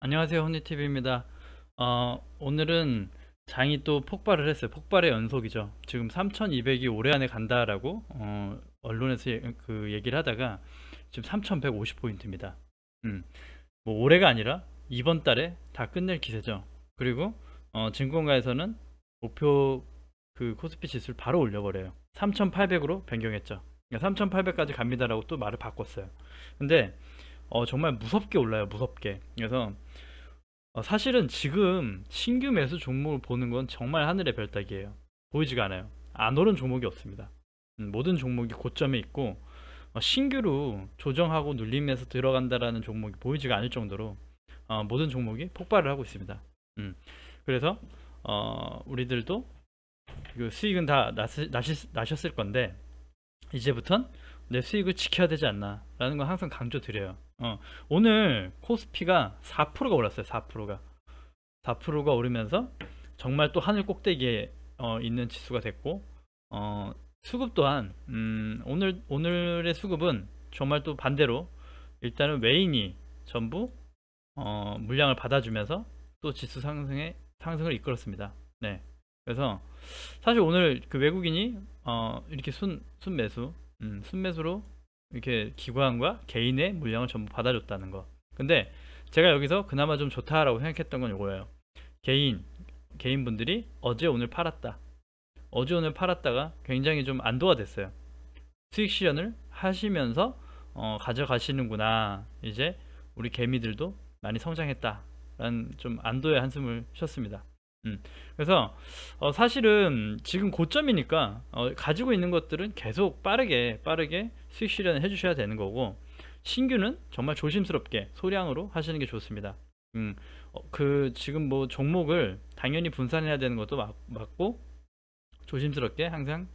안녕하세요, 혼니TV입니다. 오늘은 장이 또 폭발을 했어요. 폭발의 연속이죠. 지금 3200이 올해 안에 간다라고 언론에서 그 얘기를 하다가 지금 3150포인트입니다. 뭐 올해가 아니라 이번 달에 다 끝낼 기세죠. 그리고 증권가에서는 목표 그 코스피 지수를 바로 올려버려요. 3800으로 변경했죠. 3800까지 갑니다라고 또 말을 바꿨어요. 근데 정말 무섭게 올라요, 무섭게. 그래서 사실은 지금 신규 매수 종목을 보는 건 정말 하늘의 별 따기예요. 보이지가 않아요. 안 오른 종목이 없습니다. 모든 종목이 고점에 있고 신규로 조정하고 눌림에서 들어간다라는 종목이 보이지가 않을 정도로 모든 종목이 폭발을 하고 있습니다. 그래서 우리들도 그 수익은 다 나셨을 건데 이제부턴 내 수익을 지켜야 되지 않나 라는 건 항상 강조드려요. 오늘 코스피가 4%가 올랐어요. 4%가 오르면서 정말 또 하늘 꼭대기에 있는 지수가 됐고, 수급 또한 오늘의 수급은 정말 또 반대로 일단은 외인이 전부 물량을 받아주면서 또 지수 상승을 이끌었습니다. 네. 그래서 사실 오늘 그 외국인이 이렇게 순매수로 이렇게 기관과 개인의 물량을 전부 받아줬다는 거. 근데 제가 여기서 그나마 좀 좋다라고 생각했던 건 이거예요. 개인분들이 어제 오늘 팔았다가 굉장히 좀 안도가 됐어요. 수익 실현을 하시면서 가져가시는구나. 이제 우리 개미들도 많이 성장했다 라는 좀 안도의 한숨을 쉬었습니다. 그래서 사실은 지금 고점이니까 가지고 있는 것들은 계속 빠르게 수익 실현을 해주셔야 되는 거고, 신규는 정말 조심스럽게 소량으로 하시는 게 좋습니다. 그 지금 뭐 종목을 당연히 분산해야 되는 것도 맞고 조심스럽게 항상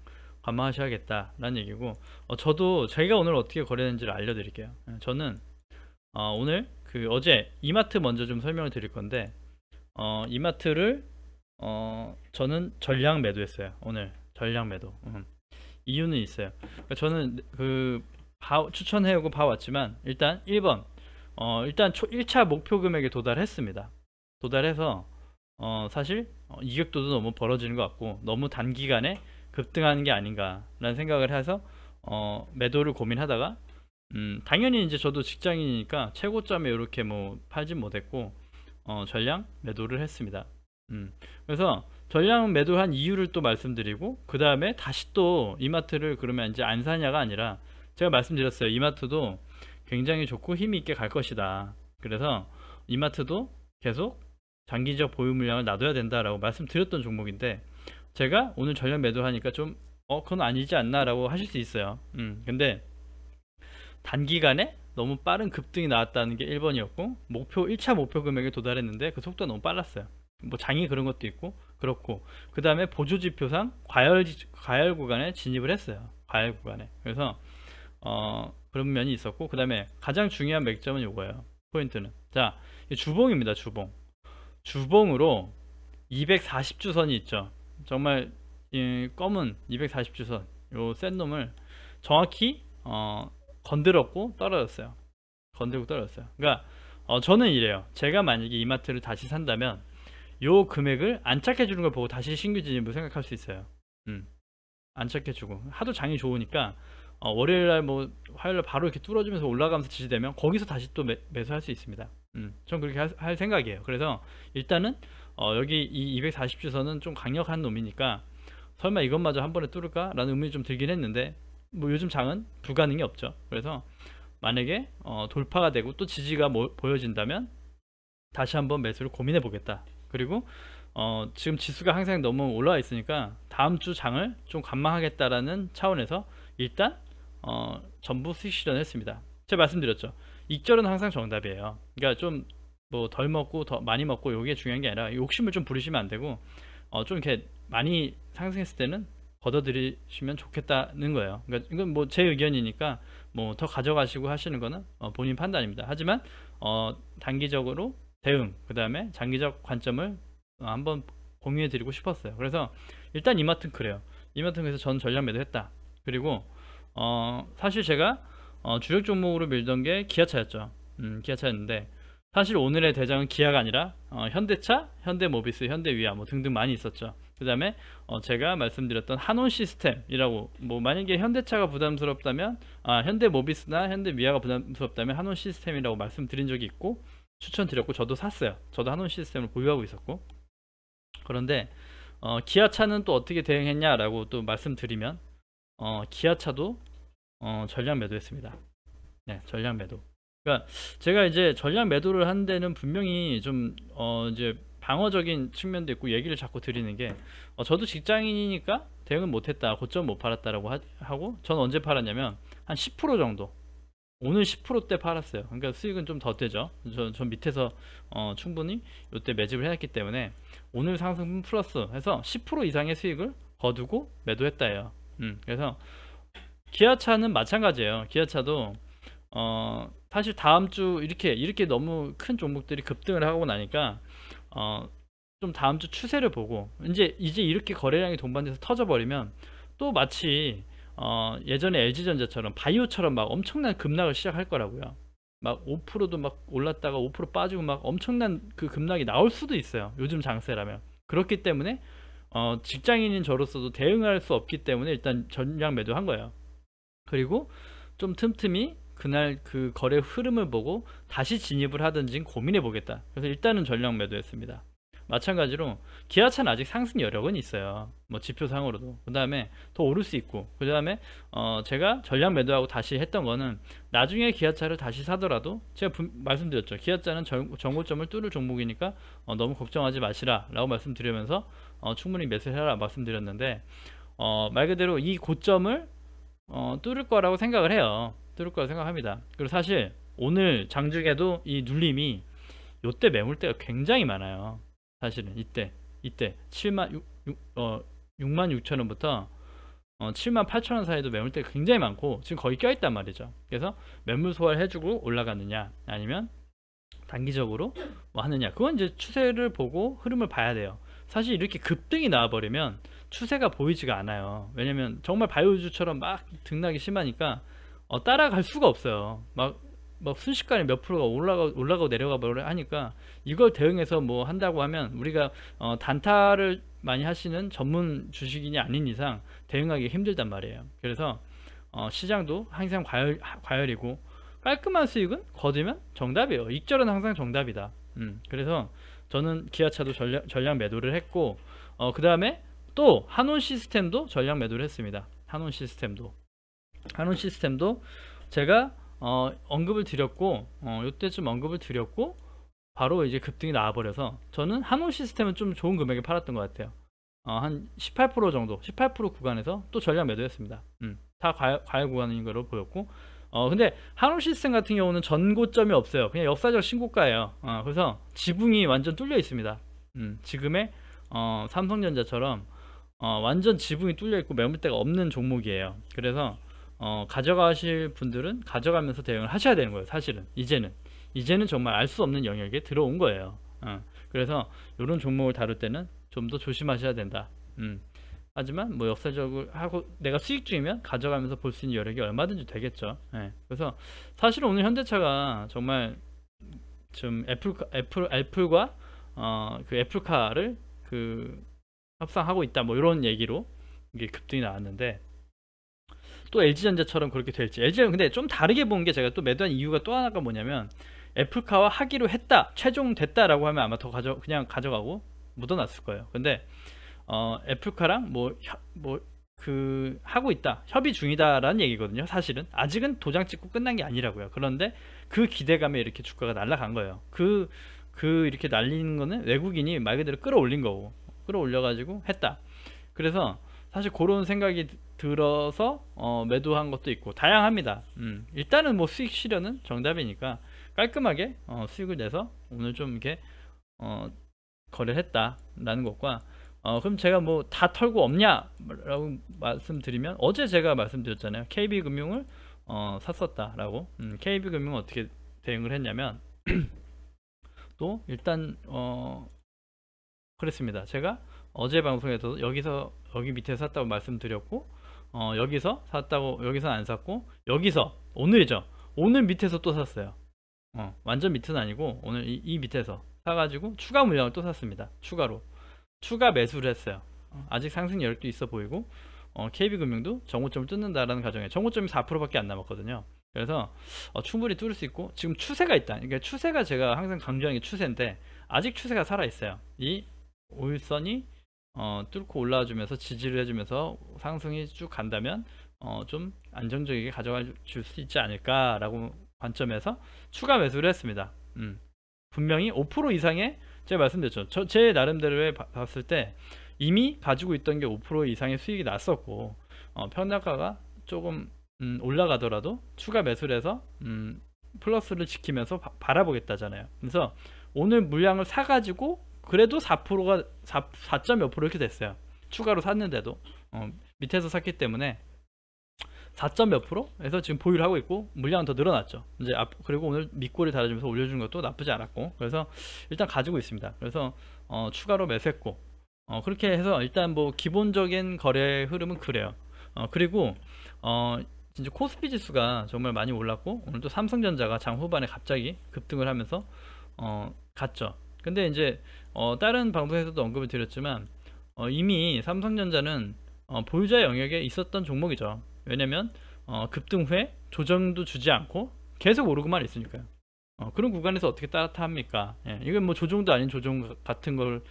관망하셔야겠다라는 얘기고, 저도 제가 오늘 어떻게 거래했는지를 알려드릴게요. 저는 오늘 그 어제 이마트 먼저 좀 설명을 드릴 건데, 이마트를 저는 전량 매도했어요. 오늘 전량 매도. 이유는 있어요. 그러니까 저는 그 추천해오고 봐왔지만 일단 1번 일단 1차 목표 금액에 도달했습니다. 도달해서 사실 이격도도 너무 벌어지는 것 같고 너무 단기간에 급등하는 게 아닌가 라는 생각을 해서 매도를 고민하다가 당연히 이제 저도 직장인이니까 최고점에 이렇게 뭐 팔진 못했고 전량 매도를 했습니다. 그래서 전량 매도한 이유를 또 말씀드리고, 그 다음에 다시 또 이마트를 그러면 이제 안 사냐가 아니라 제가 말씀드렸어요. 이마트도 굉장히 좋고 힘이 있게 갈 것이다. 그래서 이마트도 계속 장기적 보유 물량을 놔둬야 된다라고 말씀드렸던 종목인데, 제가 오늘 전량 매도하니까 좀 그건 아니지 않나 라고 하실 수 있어요. 근데 단기간에 너무 빠른 급등이 나왔다는 게 1번이었고, 1차 목표 금액에 도달했는데 그 속도가 너무 빨랐어요. 뭐 장이 그런 것도 있고 그렇고, 그 다음에 보조지표상 과열 구간에 진입을 했어요. 과열 구간에. 그래서 그런 면이 있었고, 그 다음에 가장 중요한 맥점은 이거예요. 포인트는 자, 주봉입니다. 주봉으로 240주선이 있죠. 정말 이 검은 240주선 요 센 놈을 정확히 건드렸고 떨어졌어요. 그러니까 저는 이래요. 제가 만약에 이마트를 다시 산다면 요 금액을 안착해 주는 걸 보고 다시 신규 진입을 생각할 수 있어요. 안착해 주고 하도 장이 좋으니까 월요일날 뭐 화요일날 바로 이렇게 뚫어주면서 올라가면서 지지되면 거기서 다시 또 매수할 수 있습니다. 전 그렇게 할 생각이에요. 그래서 일단은 여기 이 240주선은 좀 강력한 놈이니까 설마 이것마저 한 번에 뚫을까 라는 의문이 좀 들긴 했는데, 뭐 요즘 장은 불가능이 없죠. 그래서 만약에 돌파가 되고 또 지지가 보여진다면 다시 한번 매수를 고민해 보겠다. 그리고 지금 지수가 항상 너무 올라와 있으니까 다음 주 장을 좀 관망하겠다라는 차원에서 일단 전부 수익 실현을 했습니다. 제가 말씀드렸죠. 익절은 항상 정답이에요. 그러니까 좀 뭐 덜 먹고 더 많이 먹고 요게 중요한 게 아니라 욕심을 좀 부리시면 안 되고 좀 이렇게 많이 상승했을 때는 걷어들이시면 좋겠다는 거예요. 그러니까 이건 뭐 제 의견이니까 뭐 더 가져가시고 하시는 거는 본인 판단입니다. 하지만 단기적으로 대응, 그 다음에 장기적 관점을 한번 공유해 드리고 싶었어요. 그래서 일단 이마트는 그래요. 이마트는 그래서 전 전략 매도했다. 그리고 사실 제가 주력 종목으로 밀던 게 기아차였죠. 기아차였는데 사실 오늘의 대장은 기아가 아니라 현대차, 현대모비스, 현대위아 뭐 등등 많이 있었죠. 그 다음에 제가 말씀드렸던 한온시스템이라고, 뭐 만약에 현대차가 부담스럽다면 현대모비스나 현대위아가 부담스럽다면 한온시스템이라고 말씀드린 적이 있고 추천드렸고 저도 샀어요. 저도 한온시스템을 보유하고 있었고. 그런데 기아차는 또 어떻게 대응했냐라고 또 말씀드리면 기아차도 전량 매도했습니다. 네, 전량 매도. 그러니까 제가 이제 전량 매도를 한 데는 분명히 좀 이제 방어적인 측면도 있고 얘기를 자꾸 드리는 게 저도 직장인이니까 대응을 못했다, 고점 못 팔았다라고 하고, 전 언제 팔았냐면 한 10% 정도, 오늘 10%대 팔았어요. 그러니까 수익은 좀 더 되죠. 저 밑에서 충분히 이때 매집을 해놨기 때문에 오늘 상승분 플러스 해서 10% 이상의 수익을 거두고 매도했다예요. 그래서 기아차는 마찬가지예요. 기아차도 사실 다음 주 이렇게 너무 큰 종목들이 급등을 하고 나니까 좀 다음 주 추세를 보고 이제 이렇게 거래량이 동반돼서 터져버리면 또 마치 예전에 LG전자처럼 바이오처럼 막 엄청난 급락을 시작할 거라고요. 막 5%도 막 올랐다가 5% 빠지고 막 엄청난 그 급락이 나올 수도 있어요. 요즘 장세라면. 그렇기 때문에 직장인인 저로서도 대응할 수 없기 때문에 일단 전량 매도한 거예요. 그리고 좀 틈틈이 그날 그 거래 흐름을 보고 다시 진입을 하든지 고민해 보겠다. 그래서 일단은 전량 매도했습니다. 마찬가지로 기아차는 아직 상승 여력은 있어요. 뭐 지표상으로도. 그 다음에 더 오를 수 있고, 그 다음에 제가 전량 매도하고 다시 했던 거는 나중에 기아차를 다시 사더라도 제가 말씀드렸죠. 기아차는 정고점을 뚫을 종목이니까 너무 걱정하지 마시라 라고 말씀드리면서 충분히 매수를 해라 말씀드렸는데 말 그대로 이 고점을 뚫을 거라고 생각을 해요. 뚫을 거라고 생각합니다. 그리고 사실 오늘 장중에도 이 눌림이 요때 매물대가 굉장히 많아요. 사실은 이때 66,000원부터 78,000원 사이도 매물대가 굉장히 많고 지금 거의 껴있단 말이죠. 그래서 매물 소화를 해주고 올라가느냐 아니면 단기적으로 뭐 하느냐, 그건 이제 추세를 보고 흐름을 봐야 돼요. 사실 이렇게 급등이 나와버리면 추세가 보이지가 않아요. 왜냐면 정말 바이오주처럼 막 등락이 심하니까 따라갈 수가 없어요. 막 순식간에 몇 프로가 올라가고 내려가 버려 하니까 이걸 대응해서 뭐 한다고 하면 우리가 단타를 많이 하시는 전문 주식인이 아닌 이상 대응하기 힘들단 말이에요. 그래서 시장도 항상 과열이고 깔끔한 수익은 거두면 정답이에요. 익절은 항상 정답이다. 그래서 저는 기아차도 전량 매도를 했고 그 다음에 또 한온시스템도 전량 매도를 했습니다. 한온시스템도 제가 언급을 드렸고 이때쯤 언급을 드렸고 바로 이제 급등이 나와버려서 저는 한온시스템은 좀 좋은 금액에 팔았던 것 같아요. 한 18% 정도, 18% 구간에서 또 전량 매도했습니다. 다 과열 구간인 거로 보였고 근데 한온시스템 같은 경우는 전고점이 없어요. 그냥 역사적 신고가예요. 그래서 지붕이 완전 뚫려 있습니다. 지금의 삼성전자처럼 완전 지붕이 뚫려 있고 매물대가 없는 종목이에요. 그래서 가져가실 분들은 가져가면서 대응을 하셔야 되는 거예요. 사실은 이제는 정말 알 수 없는 영역에 들어온 거예요. 그래서 이런 종목을 다룰 때는 좀 더 조심하셔야 된다. 하지만 뭐 역사적으로 하고 내가 수익 중이면 가져가면서 볼 수 있는 여력이 얼마든지 되겠죠. 그래서 사실 오늘 현대차가 정말 좀 애플과 그 애플카를 그 협상하고 있다 뭐 이런 얘기로 이게 급등이 나왔는데, 또 LG전자처럼 그렇게 될지. LG는 근데 좀 다르게 본 게, 제가 또 매도한 이유가 또 하나가 뭐냐면 애플카와 하기로 했다, 최종 됐다라고 하면 아마 더 그냥 가져가고 묻어놨을 거예요. 근데 애플카랑 그 하고 있다, 협의 중이다라는 얘기거든요. 사실은 아직은 도장 찍고 끝난 게 아니라고요. 그런데 그 기대감에 이렇게 주가가 날아간 거예요. 이렇게 날리는 거는 외국인이 말 그대로 끌어올린 거고, 끌어올려가지고 했다. 그래서 사실 그런 생각이 들어서 매도한 것도 있고 다양합니다. 일단은 뭐 수익 실현은 정답이니까 깔끔하게 수익을 내서 오늘 좀 이렇게 거래를 했다라는 것과 그럼 제가 뭐 다 털고 없냐라고 말씀드리면, 어제 제가 말씀드렸잖아요. KB금융을 샀었다라고. KB금융은 어떻게 대응을 했냐면 또 일단 그랬습니다. 제가 어제 방송에서 여기 밑에 샀다고 말씀드렸고 여기서 샀다고, 여기서 안 샀고, 여기서 오늘이죠. 오늘 밑에서 또 샀어요. 완전 밑은 아니고 오늘 이 밑에서 사가지고 추가 물량을 또 샀습니다. 추가 매수를 했어요. 아직 상승 여력도 있어 보이고 KB금융도 정고점을 뚫는다라는 가정에 정고점이 4%밖에 안 남았거든요. 그래서 충분히 뚫을 수 있고 지금 추세가 있다. 그러니까 추세가 제가 항상 강조하는 게 추세인데 아직 추세가 살아 있어요. 이 5일선이 뚫고 올라와 주면서 지지를 해주면서 상승이 쭉 간다면 좀 안정적이게 가져가 줄 수 있지 않을까 라고 관점에서 추가 매수를 했습니다. 분명히 5% 이상의 제가 말씀드렸죠. 제 나름대로 봤을 때 이미 가지고 있던 게 5% 이상의 수익이 났었고 평단가가 조금 올라가더라도 추가 매수를 해서 플러스를 지키면서 바라보겠다잖아요. 그래서 오늘 물량을 사가지고 그래도 4%가 4점 몇 프로 이렇게 됐어요. 추가로 샀는데도 밑에서 샀기 때문에 4점 몇 프로에서 지금 보유를 하고 있고 물량은 더 늘어났죠. 이제 그리고 오늘 밑골을 달아주면서 올려준 것도 나쁘지 않았고 그래서 일단 가지고 있습니다. 그래서 추가로 매수했고 그렇게 해서 일단 뭐 기본적인 거래 흐름은 그래요. 그리고 진짜 코스피 지수가 정말 많이 올랐고 오늘도 삼성전자가 장 후반에 갑자기 급등을 하면서 갔죠. 근데 이제 다른 방송에서도 언급을 드렸지만 이미 삼성전자는 보유자 영역에 있었던 종목이죠. 왜냐면 급등 후에 조정도 주지 않고 계속 오르고만 있으니까요. 그런 구간에서 어떻게 따라탑니까? 예, 이건 뭐 조정도 아닌 조정 같은 걸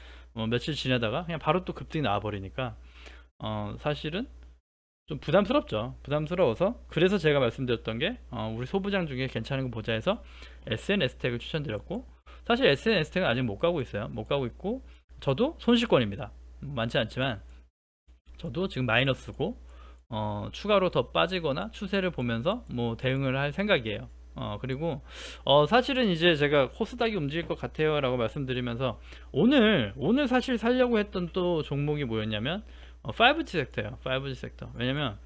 며칠 지나다가 그냥 바로 또 급등이 나와버리니까 사실은 좀 부담스럽죠. 부담스러워서 그래서 제가 말씀드렸던 게 우리 소부장 중에 괜찮은 거 보자 해서 SNS텍을 추천드렸고 사실 SNS텍은 아직 못 가고 있어요. 못 가고 있고 저도 손실권입니다. 많지 않지만 저도 지금 마이너스고 추가로 더 빠지거나 추세를 보면서 뭐 대응을 할 생각이에요. 그리고 사실은 이제 제가 코스닥이 움직일 것 같아요 라고 말씀드리면서 오늘 사실 살려고 했던 또 종목이 뭐였냐면 5G 섹터예요. 5G 섹터. 왜냐면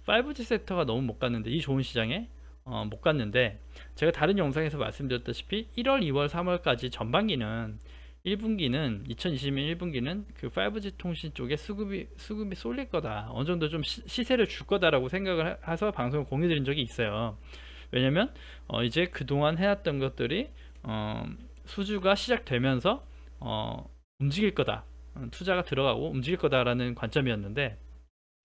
5G 섹터가 너무 못 갔는데 이 좋은 시장에 못 갔는데 제가 다른 영상에서 말씀드렸다시피 1월 2월 3월까지 전반기는 1분기는 2020년 1분기는 그 5G 통신 쪽에 수급이 쏠릴 거다. 어느 정도 좀 시세를 줄 거다라고 생각을 해서 방송을 공유 드린 적이 있어요. 왜냐면 이제 그동안 해왔던 것들이 수주가 시작되면서 움직일 거다. 투자가 들어가고 움직일 거다라는 관점이었는데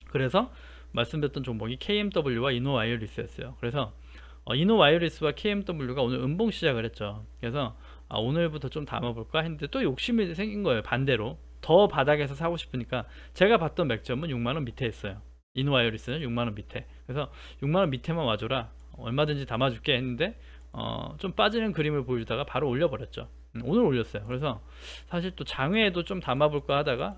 그래서 말씀드렸던 종목이 KMW와 이노와이어리스였어요. 그래서 이노와이어리스와 KMW가 오늘 음봉 시작을 했죠. 그래서 오늘부터 좀 담아볼까 했는데 또 욕심이 생긴 거예요. 반대로 더 바닥에서 사고 싶으니까 제가 봤던 맥점은 6만원 밑에 있어요. 이노와이어리스는 6만원 밑에. 그래서 6만원 밑에만 와줘라. 얼마든지 담아줄게 했는데 좀 빠지는 그림을 보여주다가 바로 올려버렸죠. 오늘 올렸어요. 그래서 사실 또 장외에도 좀 담아볼까 하다가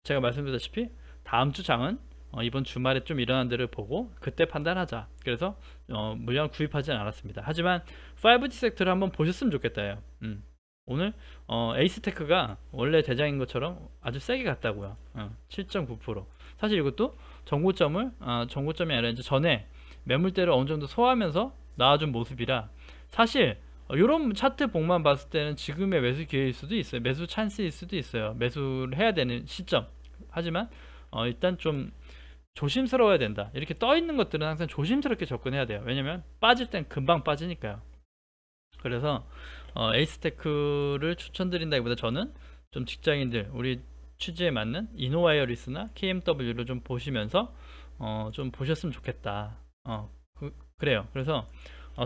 제가 말씀드렸다시피 다음 주 장은 이번 주말에 좀 일어난 데를 보고 그때 판단하자. 그래서 물량을 구입하지는 않았습니다. 하지만 5G 섹터를 한번 보셨으면 좋겠다요. 오늘 에이스테크가 원래 대장인 것처럼 아주 세게 갔다고요. 7.9%. 사실 이것도 정고점이 아니라 이제 전에 매물대를 어느 정도 소화하면서 나와준 모습이라 사실 이런 차트 복만 봤을 때는 지금의 매수 기회일 수도 있어요. 매수 찬스일 수도 있어요. 매수를 해야 되는 시점. 하지만 일단 좀 조심스러워야 된다. 이렇게 떠 있는 것들은 항상 조심스럽게 접근해야 돼요. 왜냐면 빠질 땐 금방 빠지니까요. 그래서 에이스테크를 추천드린다기보다 저는 좀 직장인들 우리 취지에 맞는 이노와이어리스나 KMW를 좀 보시면서 좀 보셨으면 좋겠다. 그래요. 그래서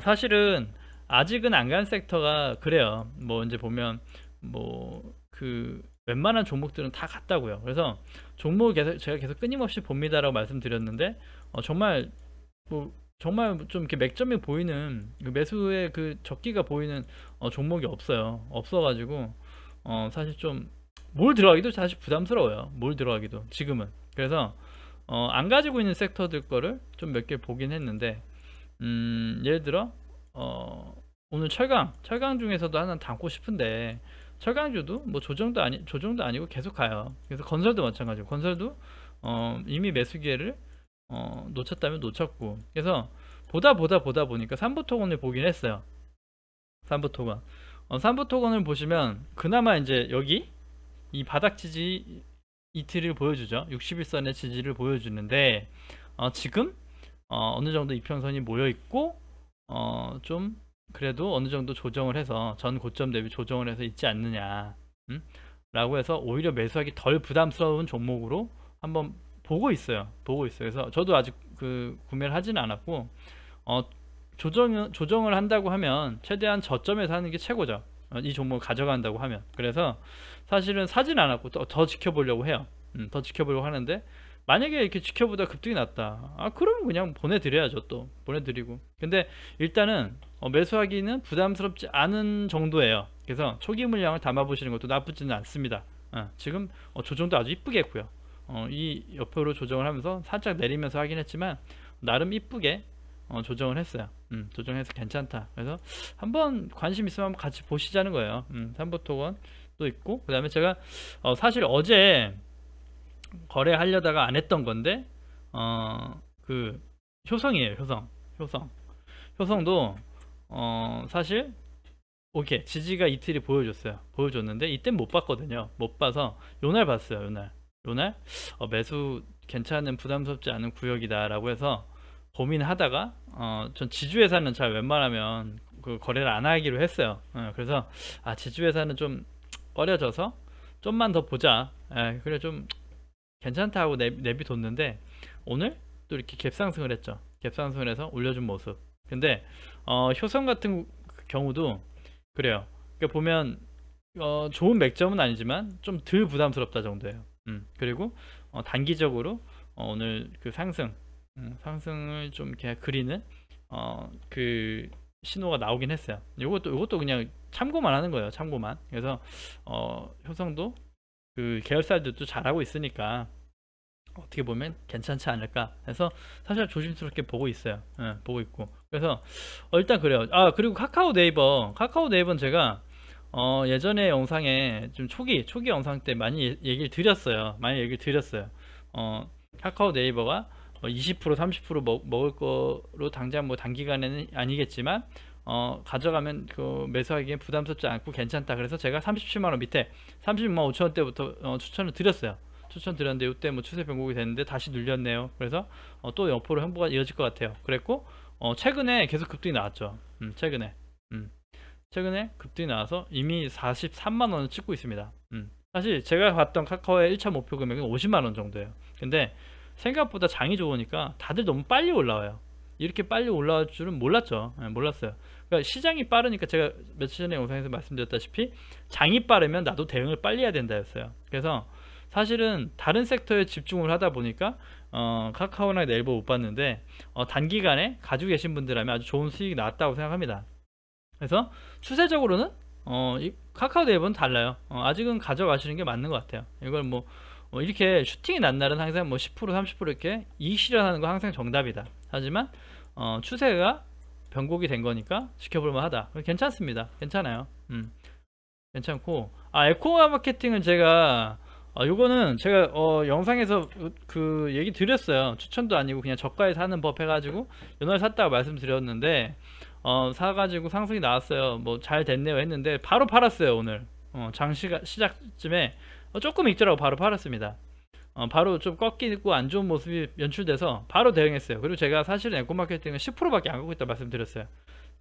사실은 아직은 안 간 섹터가 그래요. 뭐 이제 보면 뭐 그 웬만한 종목들은 다 갔다고요. 그래서 종목을 제가 계속 끊임없이 봅니다라고 말씀드렸는데 정말 좀 이렇게 맥점이 보이는 매수의 그 적기가 보이는 종목이 없어가지고 사실 좀 뭘 들어가기도 사실 부담스러워요. 뭘 들어가기도 지금은. 그래서 안 가지고 있는 섹터들 거를 좀 몇 개 보긴 했는데 예를 들어 오늘 철강 중에서도 하나 담고 싶은데 철강주도 뭐 조정도 아니고 계속 가요. 그래서 건설도 마찬가지고 건설도 이미 매수 기회를 놓쳤다면 놓쳤고 그래서 보다 보니까 삼부토건을 보긴 했어요. 삼부토건을 보시면 그나마 이제 여기 이 바닥 지지 이틀을 보여주죠. 61선의 지지를 보여주는데 지금 어느 정도 이평선이 모여 있고 좀 그래도 어느 정도 조정을 해서 전 고점 대비 조정을 해서 있지 않느냐, 라고 해서 오히려 매수하기 덜 부담스러운 종목으로 한번 보고 있어요. 그래서 저도 아직 그 구매를 하지는 않았고, 조정을 한다고 하면 최대한 저점에서 하는 게 최고죠. 이 종목을 가져간다고 하면. 그래서 사실은 사진 않았고 더 지켜보려고 해요. 더 지켜보려고 하는데, 만약에 이렇게 지켜보다 급등이 났다, 그러면 그냥 보내드려야죠. 또 보내드리고. 근데 일단은 매수하기는 부담스럽지 않은 정도예요. 그래서 초기 물량을 담아 보시는 것도 나쁘지는 않습니다. 지금 조정도 아주 이쁘게 했고요. 이 옆으로 조정을 하면서 살짝 내리면서 하긴 했지만 나름 이쁘게 조정을 했어요. 조정해서 괜찮다. 그래서 한번 관심 있으면 한번 같이 보시자는 거예요. 삼보토건도 있고, 그 다음에 제가 사실 어제 거래하려다가 안 했던 건데, 그 효성이에요. 효성도 사실 오케이, 지지가 이틀이 보여줬는데 이땐 못 봤거든요. 못 봐서 요날 봤어요. 요날 매수 괜찮은, 부담스럽지 않은 구역이다 라고 해서 고민하다가 전 지주회사는 잘 웬만하면 그 거래를 안 하기로 했어요. 그래서 지주회사는 좀 꺼려져서 좀만 더 보자, 그래 좀 괜찮다 하고 내비뒀는데, 오늘 또 이렇게 갭상승을 했죠. 갭상승을 해서 올려준 모습. 근데 효성 같은 경우도 그래요. 그러니까 보면 좋은 맥점은 아니지만 좀 덜 부담스럽다 정도예요. 그리고 단기적으로 오늘 그 상승을 좀 이렇게 그리는 그 신호가 나오긴 했어요. 요것도 그냥 참고만 하는 거예요. 참고만. 그래서 효성도 그 계열사들도 잘하고 있으니까 어떻게 보면 괜찮지 않을까 해서 사실 조심스럽게 보고 있어요. 보고 있고. 그래서 일단 그래요. 그리고 카카오 네이버는 제가 예전에 영상에 좀 초기 영상 때 많이 얘기를 드렸어요. 카카오 네이버가 20% 30% 먹을 거로 당장 뭐 단기간에는 아니겠지만 가져가면 그 매수하기엔 부담스럽지 않고 괜찮다. 그래서 제가 37만원 밑에 36만 5천원대부터 추천을 드렸는데 이때 뭐 추세 변곡이 됐는데 다시 눌렸네요. 그래서 또 옆으로 행보가 이어질 것 같아요. 그랬고 최근에 계속 급등이 나왔죠. 최근에 급등이 나와서 이미 43만원을 찍고 있습니다. 사실 제가 봤던 카카오의 1차 목표 금액은 50만원 정도예요. 근데 생각보다 장이 좋으니까 다들 너무 빨리 올라와요. 이렇게 빨리 올라올 줄은 몰랐죠. 몰랐어요. 그러니까 시장이 빠르니까, 제가 며칠 전에 영상에서 말씀드렸다시피 장이 빠르면 나도 대응을 빨리 해야 된다 였어요. 그래서 사실은 다른 섹터에 집중을 하다 보니까 카카오나 네이버 못 봤는데 단기간에 가지고 계신 분들하면 아주 좋은 수익이 나왔다고 생각합니다. 그래서 추세적으로는 이 카카오 네이버는 달라요. 아직은 가져가시는 게 맞는 것 같아요. 이걸 뭐 이렇게 슈팅이 난 날은 항상 뭐 10% 30% 이렇게 이익 실현하는 거 항상 정답이다. 하지만 추세가 변곡이 된 거니까 지켜볼만 하다. 괜찮습니다. 괜찮아요. 괜찮고, 에코마 마케팅은 제가 요거는 제가 영상에서 그 얘기 드렸어요. 추천도 아니고 그냥 저가에 사는 법 해가지고 연말 샀다고 말씀드렸는데, 사가지고 상승이 나왔어요. 뭐 잘 됐네요 했는데 바로 팔았어요. 오늘 시작쯤에 조금 있더라고 바로 팔았습니다. 바로 좀 꺾이고 안 좋은 모습이 연출돼서 바로 대응했어요. 그리고 제가 사실은 에코마케팅은 10%밖에 안 갖고 있다 말씀드렸어요.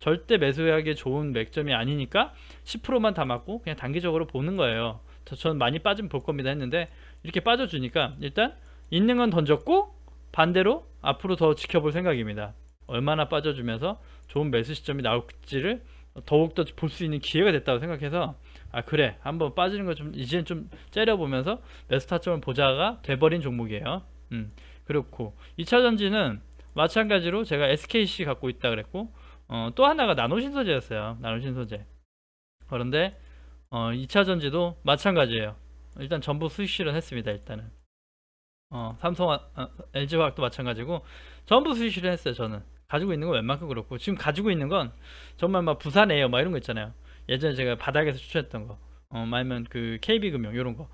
절대 매수하기에 좋은 맥점이 아니니까 10%만 담았고 그냥 단기적으로 보는 거예요. 저는 많이 빠지면 볼 겁니다 했는데, 이렇게 빠져주니까 일단 있는 건 던졌고 반대로 앞으로 더 지켜볼 생각입니다. 얼마나 빠져주면서 좋은 매수 시점이 나올지를 더욱더 볼 수 있는 기회가 됐다고 생각해서, 그래 한번 빠지는 거 좀 이제는 좀 째려보면서 매수 타점을 보자가 돼버린 종목이에요. 그렇고 2차전지는 마찬가지로 제가 SKC 갖고 있다 그랬고, 또 하나가 나노신소재였어요. 나노신소재. 그런데 2차전지도 마찬가지예요. 일단 전부 수익 실현했습니다. 일단은 LG화학도 마찬가지고 전부 수익 실현했어요. 저는 가지고 있는 건 웬만큼 그렇고, 지금 가지고 있는 건 정말 막 부산에요 막 이런 거 있잖아요. 예전에 제가 바닥에서 추천했던 거, 아니면 그 KB금융 이런 거.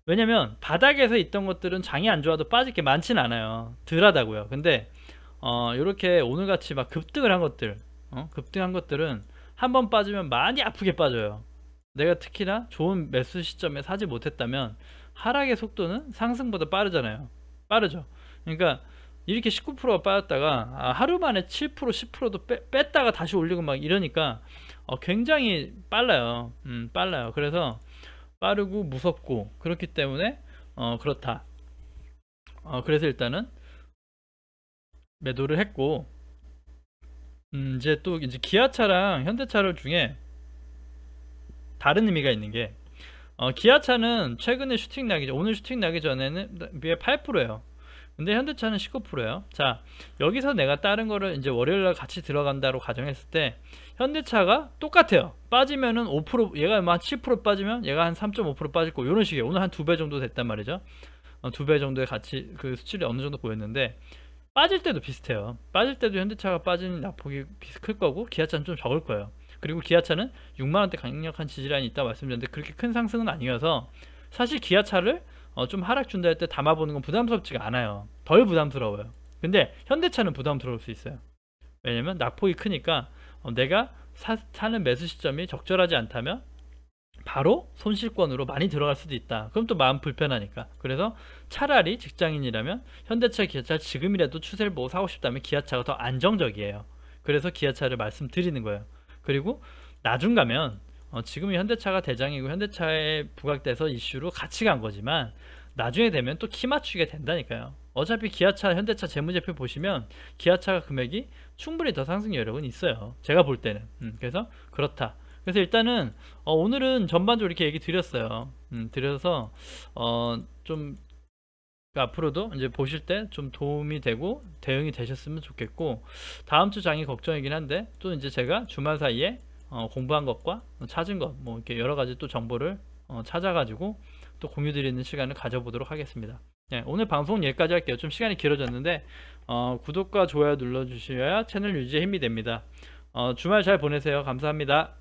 왜냐면 바닥에서 있던 것들은 장이 안 좋아도 빠질 게 많진 않아요. 덜하다고요. 근데 이렇게 오늘같이 막 급등을 한 것들, 급등한 것들은 한번 빠지면 많이 아프게 빠져요. 내가 특히나 좋은 매수 시점에 사지 못했다면 하락의 속도는 상승보다 빠르잖아요. 빠르죠. 그러니까 이렇게 19%가 빠졌다가 하루 만에 7% 10%도 뺐다가 다시 올리고 막 이러니까 굉장히 빨라요. 빨라요. 그래서 빠르고 무섭고 그렇기 때문에 그렇다. 그래서 일단은 매도를 했고, 이제 또 이제 기아차랑 현대차를 중에 다른 의미가 있는 게, 기아차는 최근에 슈팅 나기 전, 오늘 슈팅 나기 전에는 비해 8%예요. 근데 현대차는 19%예요. 자, 여기서 내가 다른 거를 이제 월요일날 같이 들어간다로 가정했을 때 현대차가 똑같아요. 빠지면은 5%, 얘가 막 7% 빠지면 얘가 한 3.5% 빠질 거, 이런 식이에요. 오늘 한 2배 정도 됐단 말이죠. 2배 정도의 같이 그 수치를 어느 정도 보였는데, 빠질 때도 비슷해요. 빠질 때도 현대차가 빠지는 낙폭이 클 거고 기아차는 좀 적을 거예요. 그리고 기아차는 6만원대 강력한 지지라인이 있다 말씀드렸는데 그렇게 큰 상승은 아니어서 사실 기아차를 좀 하락 준다 할 때 담아보는 건 부담스럽지가 않아요. 덜 부담스러워요. 근데 현대차는 부담스러울 수 있어요. 왜냐면 낙폭이 크니까 내가 사는 매수 시점이 적절하지 않다면 바로 손실권으로 많이 들어갈 수도 있다. 그럼 또 마음 불편하니까. 그래서 차라리 직장인이라면 현대차, 기아차 지금이라도 추세를 보고 사고 싶다면 기아차가 더 안정적이에요. 그래서 기아차를 말씀드리는 거예요. 그리고 나중 가면 지금이 현대차가 대장이고 현대차에 부각돼서 이슈로 같이 간 거지만 나중에 되면 또 키 맞추게 된다니까요. 어차피 기아차, 현대차 재무제표 보시면 기아차가 금액이 충분히 더 상승 여력은 있어요. 제가 볼 때는. 그래서 그렇다. 그래서 일단은 오늘은 전반적으로 이렇게 얘기 드렸어요. 드려서 좀 앞으로도 이제 보실 때 좀 도움이 되고 대응이 되셨으면 좋겠고, 다음 주 장이 걱정이긴 한데 또 이제 제가 주말 사이에 공부한 것과 찾은 것 뭐 이렇게 여러 가지 또 정보를 찾아가지고 또 공유 드리는 시간을 가져보도록 하겠습니다. 네, 오늘 방송은 여기까지 할게요. 좀 시간이 길어졌는데 구독과 좋아요 눌러주셔야 채널 유지에 힘이 됩니다. 주말 잘 보내세요. 감사합니다.